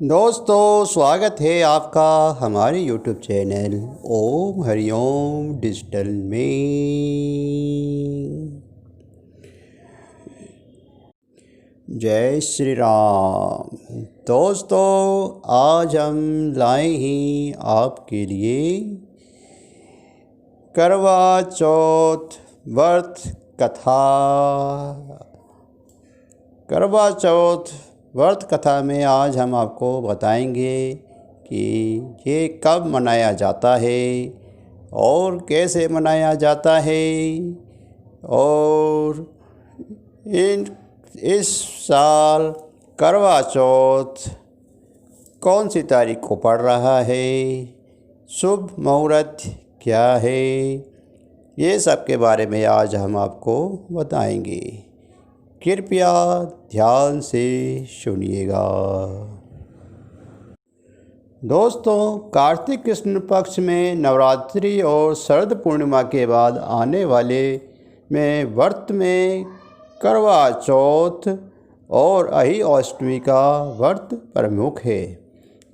दोस्तों, स्वागत है आपका हमारे यूट्यूब चैनल ओम हरिओम डिजिटल में। जय श्री राम। दोस्तों, आज हम लाए हैं आपके लिए करवा चौथ व्रत कथा। करवा चौथ व्रत कथा में आज हम आपको बताएंगे कि ये कब मनाया जाता है और कैसे मनाया जाता है, और इस साल करवा चौथ कौन सी तारीख को पड़ रहा है, शुभ मुहूर्त क्या है, ये सब के बारे में आज हम आपको बताएंगे। कृपया ध्यान से सुनिएगा। दोस्तों, कार्तिक कृष्ण पक्ष में नवरात्रि और शरद पूर्णिमा के बाद आने वाले में व्रत में करवा चौथ और अहि अष्टमी का व्रत प्रमुख है।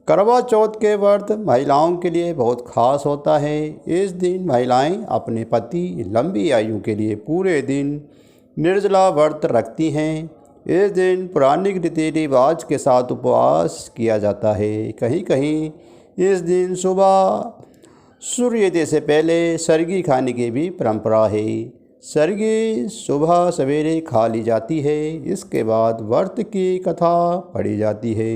करवा चौथ के व्रत महिलाओं के लिए बहुत खास होता है। इस दिन महिलाएं अपने पति लंबी आयु के लिए पूरे दिन निर्जला व्रत रखती हैं। इस दिन पौराणिक रीति रिवाज के साथ उपवास किया जाता है। कहीं कहीं इस दिन सुबह सूर्योदय से पहले सरगी खाने की भी परंपरा है। सरगी सुबह सवेरे खा ली जाती है। इसके बाद व्रत की कथा पढ़ी जाती है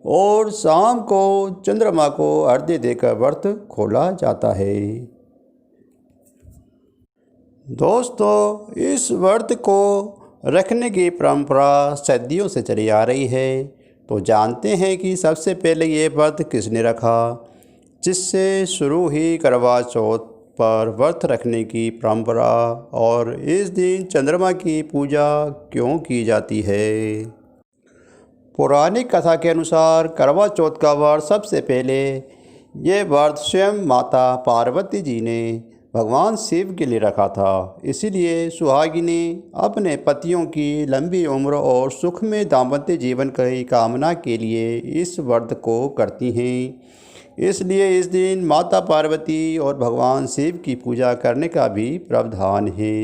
और शाम को चंद्रमा को अर्घ्य देकर व्रत खोला जाता है। दोस्तों, इस व्रत को रखने की परंपरा सदियों से चली आ रही है। तो जानते हैं कि सबसे पहले ये व्रत किसने रखा, जिससे शुरू हुई करवा चौथ पर व्रत रखने की परंपरा, और इस दिन चंद्रमा की पूजा क्यों की जाती है। पौराणिक कथा के अनुसार करवा चौथ का व्रत सबसे पहले ये व्रत स्वयं माता पार्वती जी ने भगवान शिव के लिए रखा था। इसीलिए सुहागिनी अपने पतियों की लंबी उम्र और सुख में दाम्पत्य जीवन की कामना के लिए इस व्रत को करती हैं। इसलिए इस दिन माता पार्वती और भगवान शिव की पूजा करने का भी प्रावधान है।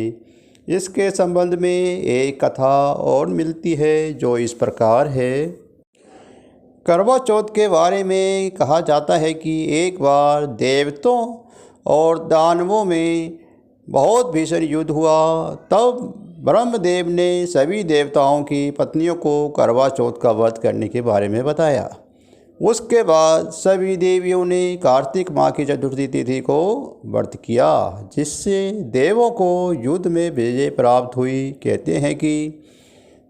इसके संबंध में एक कथा और मिलती है जो इस प्रकार है। करवा चौथ के बारे में कहा जाता है कि एक बार देवताओं और दानवों में बहुत भीषण युद्ध हुआ। तब ब्रह्मदेव ने सभी देवताओं की पत्नियों को करवा चौथ का व्रत करने के बारे में बताया। उसके बाद सभी देवियों ने कार्तिक माह की चतुर्थी तिथि को व्रत किया, जिससे देवों को युद्ध में विजय प्राप्त हुई। कहते हैं कि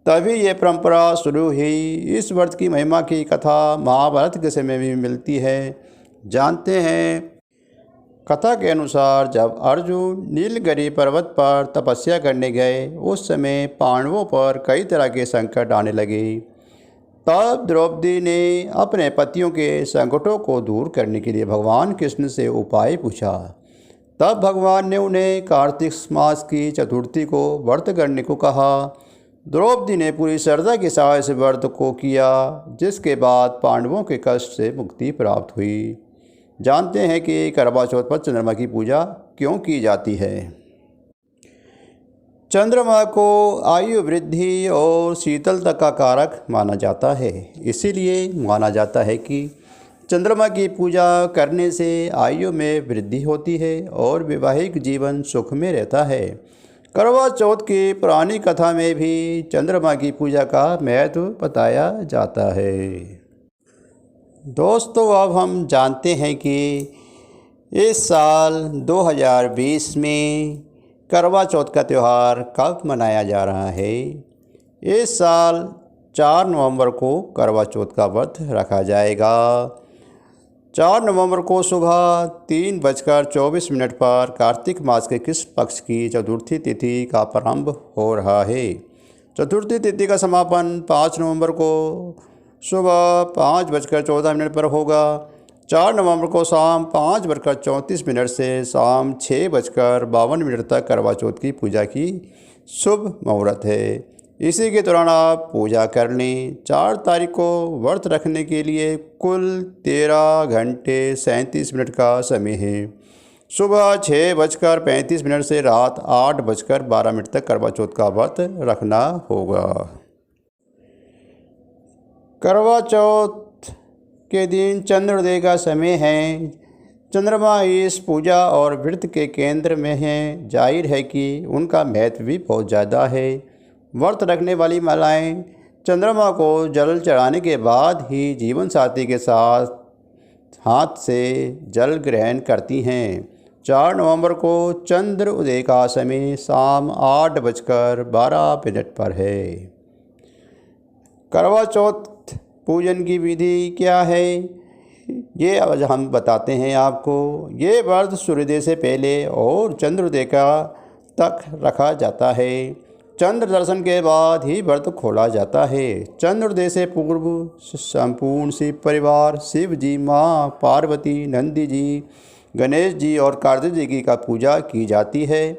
तभी ये परंपरा शुरू हुई। इस व्रत की महिमा की कथा महाभारत के समय में मिलती है। जानते हैं, कथा के अनुसार जब अर्जुन नीलगिरी पर्वत पर तपस्या करने गए, उस समय पांडवों पर कई तरह के संकट आने लगे। तब द्रौपदी ने अपने पतियों के संकटों को दूर करने के लिए भगवान कृष्ण से उपाय पूछा। तब भगवान ने उन्हें कार्तिक मास की चतुर्थी को व्रत करने को कहा। द्रौपदी ने पूरी श्रद्धा के साथ इस व्रत को किया, जिसके बाद पांडवों के कष्ट से मुक्ति प्राप्त हुई। जानते हैं कि करवा चौथ पर चंद्रमा की पूजा क्यों की जाती है। चंद्रमा को आयु वृद्धि और शीतलता का कारक माना जाता है। इसीलिए माना जाता है कि चंद्रमा की पूजा करने से आयु में वृद्धि होती है और वैवाहिक जीवन सुख में रहता है। करवा चौथ की पुरानी कथा में भी चंद्रमा की पूजा का महत्व बताया जाता है। दोस्तों, अब हम जानते हैं कि इस साल 2020 में करवा चौथ का त्यौहार कब मनाया जा रहा है। इस साल 4 नवंबर को करवा चौथ का व्रत रखा जाएगा। 4 नवंबर को सुबह 3:24 पर कार्तिक मास के कृष्ण पक्ष की चतुर्थी तिथि का प्रारंभ हो रहा है। चतुर्थी तिथि का समापन 5 नवंबर को सुबह 5:14 पर होगा। 4 नवंबर को शाम 5:34 से शाम 6:52 तक करवा चौथ की पूजा की शुभ मुहूर्त है। इसी के दौरान आप पूजा कर लें। 4 तारीख को व्रत रखने के लिए कुल 13 घंटे 37 मिनट का समय है। सुबह 6:35 से रात 8:12 तक करवा चौथ का व्रत रखना होगा। करवा चौथ के दिन चंद्रोदय का समय है। चंद्रमा इस पूजा और व्रत के केंद्र में हैं। जाहिर है कि उनका महत्व भी बहुत ज़्यादा है। व्रत रखने वाली महिलाएं चंद्रमा को जल चढ़ाने के बाद ही जीवन साथी के साथ हाथ से जल ग्रहण करती हैं। 4 नवंबर को चंद्र उदय का समय शाम 8:12 पर है। करवा चौथ पूजन की विधि क्या है, ये आज हम बताते हैं आपको। ये व्रत सूर्योदय से पहले और चंद्रोदय का तक रखा जाता है। चंद्र दर्शन के बाद ही व्रत खोला जाता है। चंद्रोदय से पूर्व संपूर्ण शिव परिवार, शिव जी, माँ पार्वती, नंदी जी, गणेश जी और कार्तिक जी का पूजा की जाती है।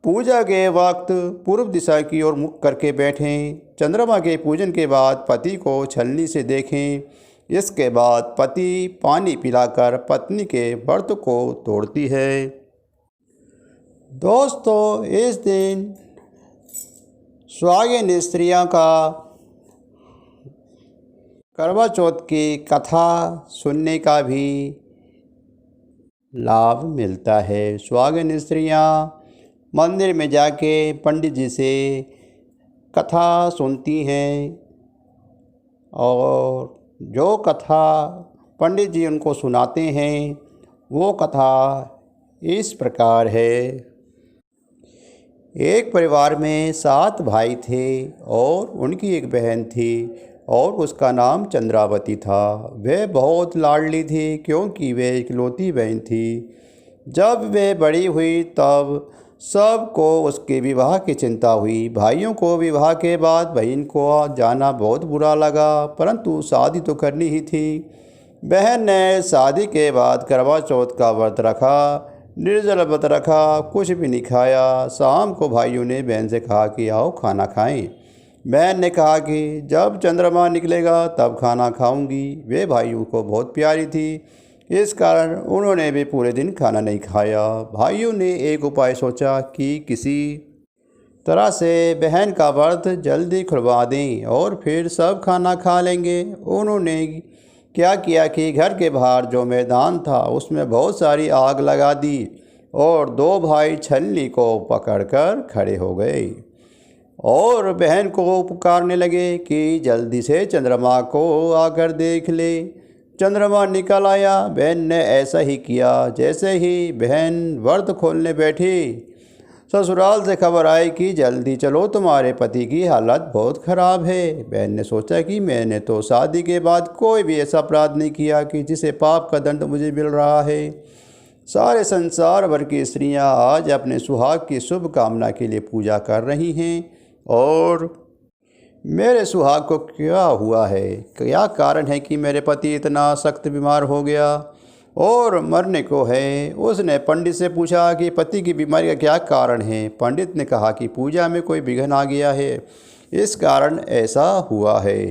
पूजा के वक्त पूर्व दिशा की ओर मुख करके बैठें। चंद्रमा के पूजन के बाद पति को छलनी से देखें। इसके बाद पति पानी पिलाकर पत्नी के व्रत को तोड़ती है। दोस्तों, इस दिन सुहागिन स्त्रियों का करवा चौथ की कथा सुनने का भी लाभ मिलता है। सुहागिन स्त्रियां मंदिर में जाके पंडित जी से कथा सुनती हैं और जो कथा पंडित जी उनको सुनाते हैं वो कथा इस प्रकार है। एक परिवार में 7 भाई थे और उनकी एक बहन थी और उसका नाम चंद्रावती था। वह बहुत लाडली थी क्योंकि वह इकलौती बहन थी। जब वह बड़ी हुई तब सबको उसके विवाह की चिंता हुई। भाइयों को विवाह के बाद बहन को जाना बहुत बुरा लगा, परंतु शादी तो करनी ही थी। बहन ने शादी के बाद करवा चौथ का व्रत रखा, निर्जल व्रत रखा, कुछ भी नहीं खाया। शाम को भाइयों ने बहन से कहा कि आओ खाना खाएं। बहन ने कहा कि जब चंद्रमा निकलेगा तब खाना खाऊंगी। वे भाइयों को बहुत प्यारी थी, इस कारण उन्होंने भी पूरे दिन खाना नहीं खाया। भाइयों ने एक उपाय सोचा कि किसी तरह से बहन का व्रत जल्दी खुलवा दें और फिर सब खाना खा लेंगे। उन्होंने क्या किया कि घर के बाहर जो मैदान था उसमें बहुत सारी आग लगा दी और 2 भाई छलनी को पकड़कर खड़े हो गए और बहन को पुकारने लगे कि जल्दी से चंद्रमा को आकर देख ले। चंद्रमा निकल आया। बहन ने ऐसा ही किया। जैसे ही बहन व्रत खोलने बैठी, ससुराल से खबर आई कि जल्दी चलो, तुम्हारे पति की हालत बहुत ख़राब है। बहन ने सोचा कि मैंने तो शादी के बाद कोई भी ऐसा अपराध नहीं किया कि जिसे पाप का दंड मुझे मिल रहा है। सारे संसार भर की स्त्रियां आज अपने सुहाग की शुभ कामना के लिए पूजा कर रही हैं और मेरे सुहाग को क्या हुआ है, क्या कारण है कि मेरे पति इतना सख्त बीमार हो गया और मरने को है। उसने पंडित से पूछा कि पति की बीमारी का क्या कारण है। पंडित ने कहा कि पूजा में कोई विघ्न आ गया है, इस कारण ऐसा हुआ है।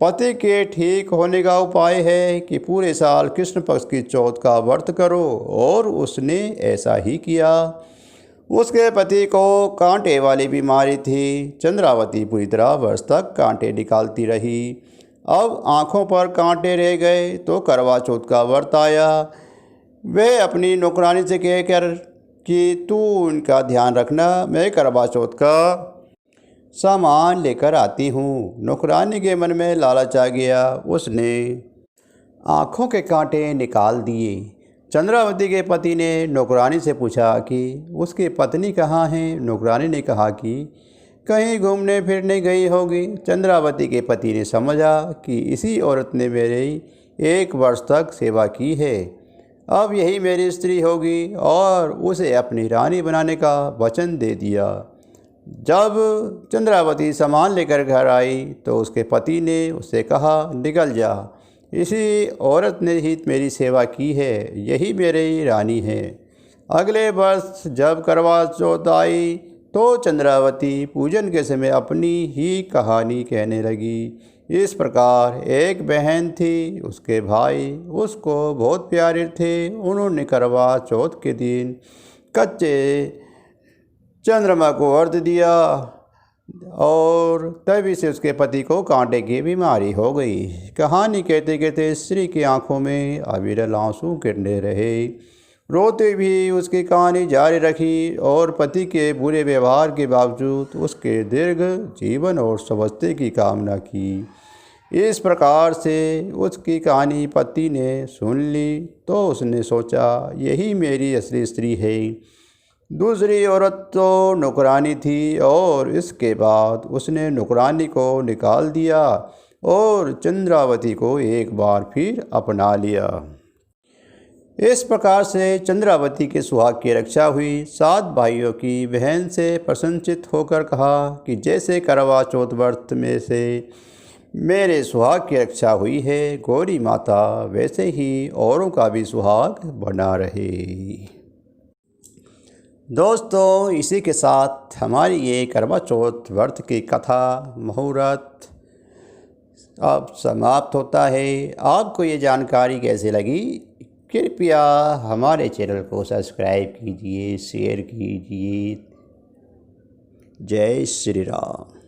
पति के ठीक होने का उपाय है कि पूरे साल कृष्ण पक्ष की चौथ का व्रत करो और उसने ऐसा ही किया। उसके पति को कांटे वाली बीमारी थी। चंद्रावती पूरी तरह वर्ष तक कांटे निकालती रही। अब आँखों पर कांटे रह गए तो करवा चौथ का व्रत आया। वह अपनी नौकरानी से कहकर कि तू उनका ध्यान रखना, मैं करवा चौथ का सामान लेकर आती हूँ। नौकरानी के मन में लालच आ गया। उसने आँखों के कांटे निकाल दिए। चंद्रावती के पति ने नौकरानी से पूछा कि उसकी पत्नी कहाँ है। नौकरानी ने कहा कि कहीं घूमने फिरने गई होगी। चंद्रावती के पति ने समझा कि इसी औरत ने मेरी 1 वर्ष तक सेवा की है, अब यही मेरी स्त्री होगी और उसे अपनी रानी बनाने का वचन दे दिया। जब चंद्रावती सामान लेकर घर आई तो उसके पति ने उससे कहा, निकल जा, इसी औरत ने ही मेरी सेवा की है, यही मेरी रानी है। अगले वर्ष जब करवा चौथ आई तो चंद्रावती पूजन के समय अपनी ही कहानी कहने लगी। इस प्रकार एक बहन थी, उसके भाई उसको बहुत प्यारे थे। उन्होंने करवा चौथ के दिन कच्चे चंद्रमा को अर्घ्य दिया और तभी से उसके पति को कांटे की बीमारी हो गई। कहानी कहते कहते स्त्री की आंखों में अविरल आंसू गिरने रहे। रोते भी उसकी कहानी जारी रखी और पति के बुरे व्यवहार के बावजूद उसके दीर्घ जीवन और स्वास्थ्य की कामना की। इस प्रकार से उसकी कहानी पति ने सुन ली तो उसने सोचा, यही मेरी असली स्त्री है। दूसरी औरत तो नौकरानी थी और इसके बाद उसने नौकरानी को निकाल दिया और चंद्रावती को एक बार फिर अपना लिया। इस प्रकार से चंद्रावती के सुहाग की रक्षा हुई। 7 भाइयों की बहन से प्रसन्नचित होकर कहा कि जैसे करवा चौथ व्रत में से मेरे सुहाग की रक्षा हुई है गौरी माता, वैसे ही औरों का भी सुहाग बना रहे। दोस्तों, इसी के साथ हमारी ये करवा चौथ व्रत की कथा मुहूर्त अब समाप्त होता है। आपको ये जानकारी कैसी लगी? कृपया हमारे चैनल को सब्सक्राइब कीजिए, शेयर कीजिए। जय श्री राम।